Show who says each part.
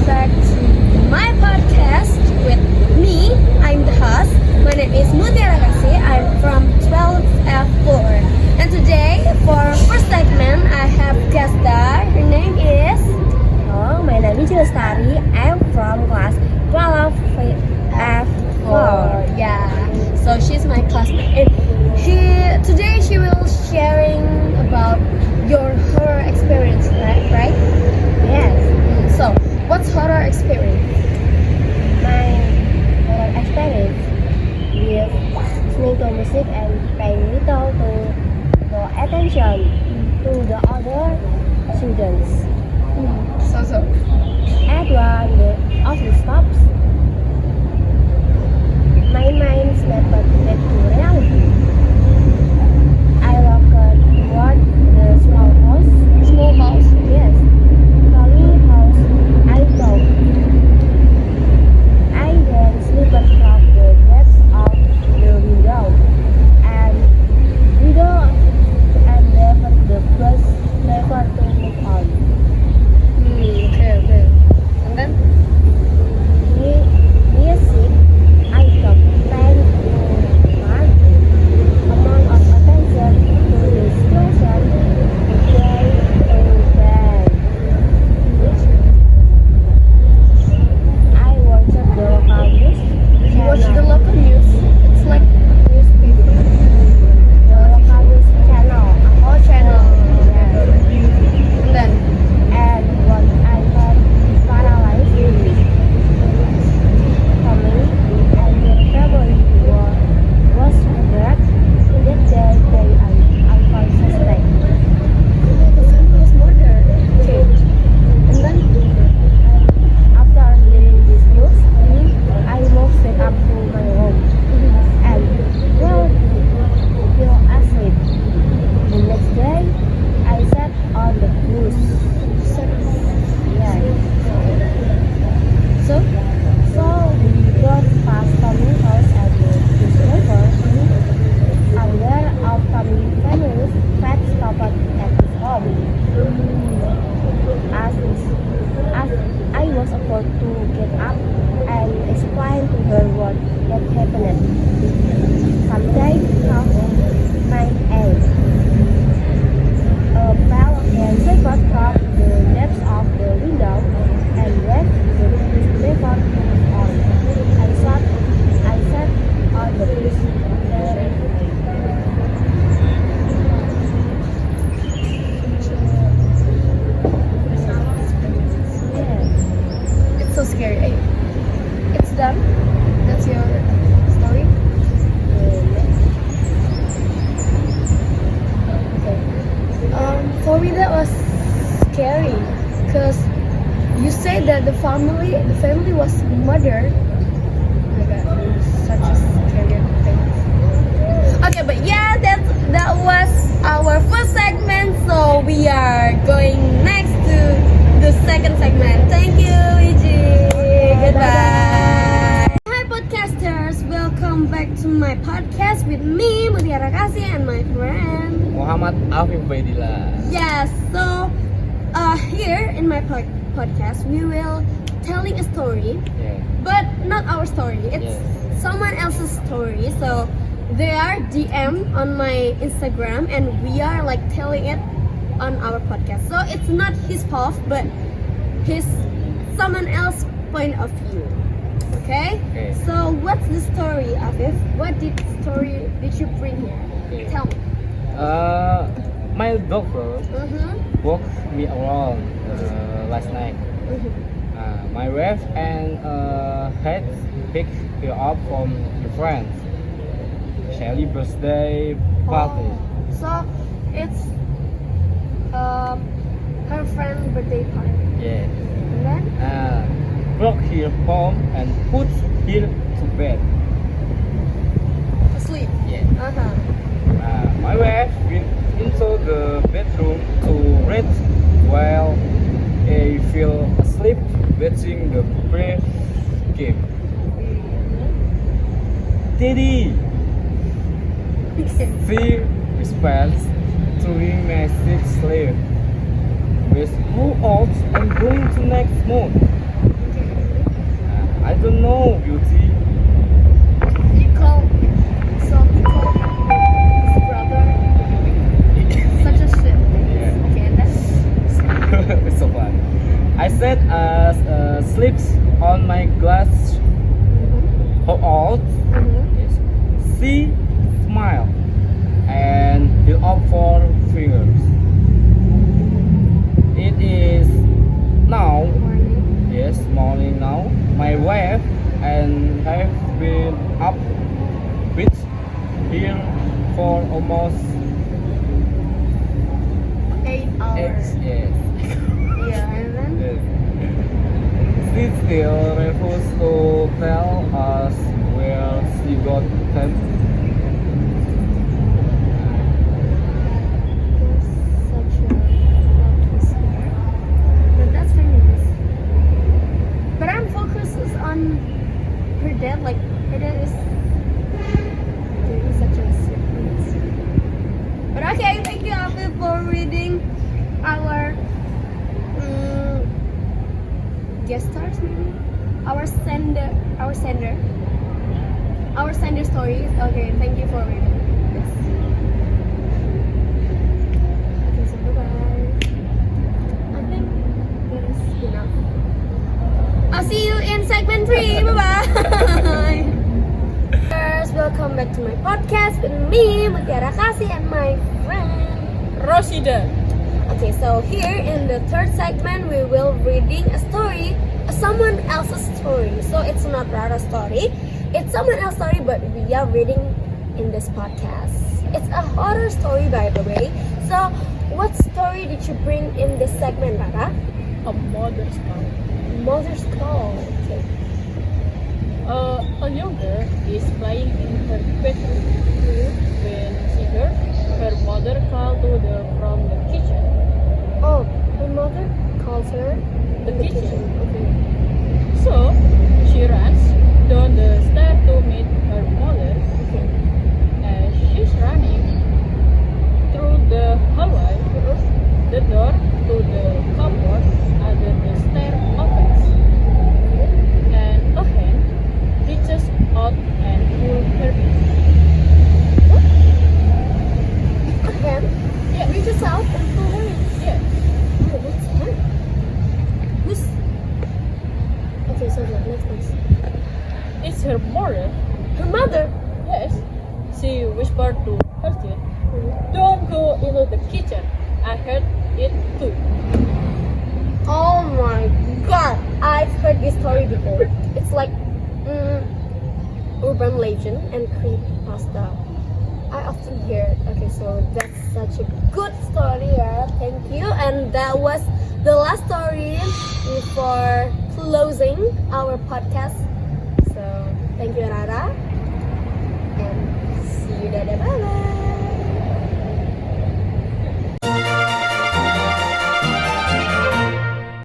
Speaker 1: back to my podcast with me. I'm the host. My name is Mutiara Kasih. I'm from 12F4. And today, for first segment, I have guest star. Her name is...
Speaker 2: Hello, my name is Wiji Lestari. I'm from class 12F4.
Speaker 1: Yeah, so she's my classmate. And today she will sharing about her experience, right?
Speaker 2: Yes,
Speaker 1: So, what's horror experience?
Speaker 2: my experience with listening to music and paying little to the attention to the other students.
Speaker 1: So.
Speaker 2: And when the office stops, my mind snapped back to reality. I looked toward the small house.
Speaker 1: Small house.
Speaker 2: Yes, tiny house I thought. I then slipped from the depths of the window and never the bus never to move on.
Speaker 1: Okay. And then?
Speaker 2: Music, I got paying to mark amount of attention to the situation day to day. I watched the local news
Speaker 1: You watch the
Speaker 2: channel.
Speaker 1: local news. It's like newspaper.
Speaker 2: The local news channel.
Speaker 1: Oh, channel.
Speaker 2: Yes.
Speaker 1: And then?
Speaker 2: And what I had paralyzed family and their family was murdered. That day they unconscious state.
Speaker 1: The family was murdered. Okay. And then?
Speaker 2: After hearing this news, I moved straight up to my room and fell asleep. The next day, I sat on the bus. Yes.
Speaker 1: So?
Speaker 2: So we drove past family house and the newspaper. Under of families had stopped at his home. As I was about to get up and explain to her what had happened. Someday past 9 a.m. A pale hand slipped from the depths of the window and left the newspaper on. I sat on the bus.
Speaker 1: It's so scary. Hey, it's done. That's your story. Okay. For me that was scary, cause you say that the family was murdered. Oh my God, such a scary thing. Okay, but yeah, that was our first segment. So we are going next to the second segment. Thank you, Wiji. Goodbye. Hi, podcasters. Welcome back to my podcast with me, Mutiara Kasih, and my friend
Speaker 3: Muhammad Afif Ubaidillah.
Speaker 1: Yes. So, here in my podcast, we will telling a story,
Speaker 3: Yeah.
Speaker 1: but not our story. It's
Speaker 3: Yes.
Speaker 1: someone else's story. So they are DM on my Instagram, and we are like telling it on our podcast. So it's not his fault, but his someone else point of view. Okay?
Speaker 3: Okay.
Speaker 1: So what's the story, Afif? What story did you bring here?
Speaker 3: Okay.
Speaker 1: Tell me.
Speaker 3: My doctor walked me around last night. My wife and had picked her up from the friends. Shelly birthday party.
Speaker 1: So it's her friend's birthday party.
Speaker 3: Yeah.
Speaker 1: And then?
Speaker 3: Broke her home and put her to bed.
Speaker 1: Asleep.
Speaker 3: Yeah. My wife went into the bedroom to read while I fell asleep watching the brief game. Daddy! She responds to my sleep. With who else I'm going to next month? don't know, Beauty.
Speaker 1: He called his brother such a shit.
Speaker 3: Yeah.
Speaker 1: Okay, and then
Speaker 3: It's so fun. I said sleeps on my glass. How old? Yes. She smiled and held up four fingers. It is now.
Speaker 1: morning.
Speaker 3: Yes, morning now. My wife and have been up with here for almost
Speaker 1: 8 hours.
Speaker 3: yes.
Speaker 1: Yeah, and then
Speaker 3: Yes. She still refuses to tell us where she got them.
Speaker 1: there's such a plot twist here. But that's very nice. But I'm focused on her dad. Like her dad is doing such a sweet. But okay, thank you, Afif, for reading our guest stars, maybe our sender stories. Okay, thank you for reading this. Okay, so bye. I think that is enough. I'll see you in segment 3. Bye bye. First, welcome back to my podcast with me, Mutiara Kasih, and my friend
Speaker 4: Rosyida.
Speaker 1: Okay, so here in the third segment, we will reading a story, someone else's story. So it's not Rara's story, it's someone else's story, but we are reading in this podcast. It's a horror story, by the way. So, what story did you bring in this segment, Rara?
Speaker 4: A mother's call.
Speaker 1: Mother's Call. Okay.
Speaker 4: A young girl is playing in her bedroom when she heard her mother call from the kitchen.
Speaker 1: Oh, her mother calls her
Speaker 4: The
Speaker 1: in the
Speaker 4: kitchen.
Speaker 1: kitchen. Okay.
Speaker 4: So she runs down the stairs to meet her mother.
Speaker 1: Okay.
Speaker 4: As she's running through the hallway, the door to the cupboard under the stair opens, and a hand reaches out and pulls her in.
Speaker 1: Again,
Speaker 4: Yes.
Speaker 1: reaches out and pull her in.
Speaker 4: Yes.
Speaker 1: Oh, what's that? Who's? Okay, so the next.
Speaker 4: It's her mother.
Speaker 1: Her mother.
Speaker 4: Yes. She whispered to her kid, "Don't go into the kitchen. I heard it too."
Speaker 1: Oh my god, I've heard this story before. It's like urban legend and creepypasta. I often hear it. Okay, so that's such a good story, yeah. Thank you. And that was the last story before closing our podcast. So thank you, Rara. And see you, Dada. Bye bye.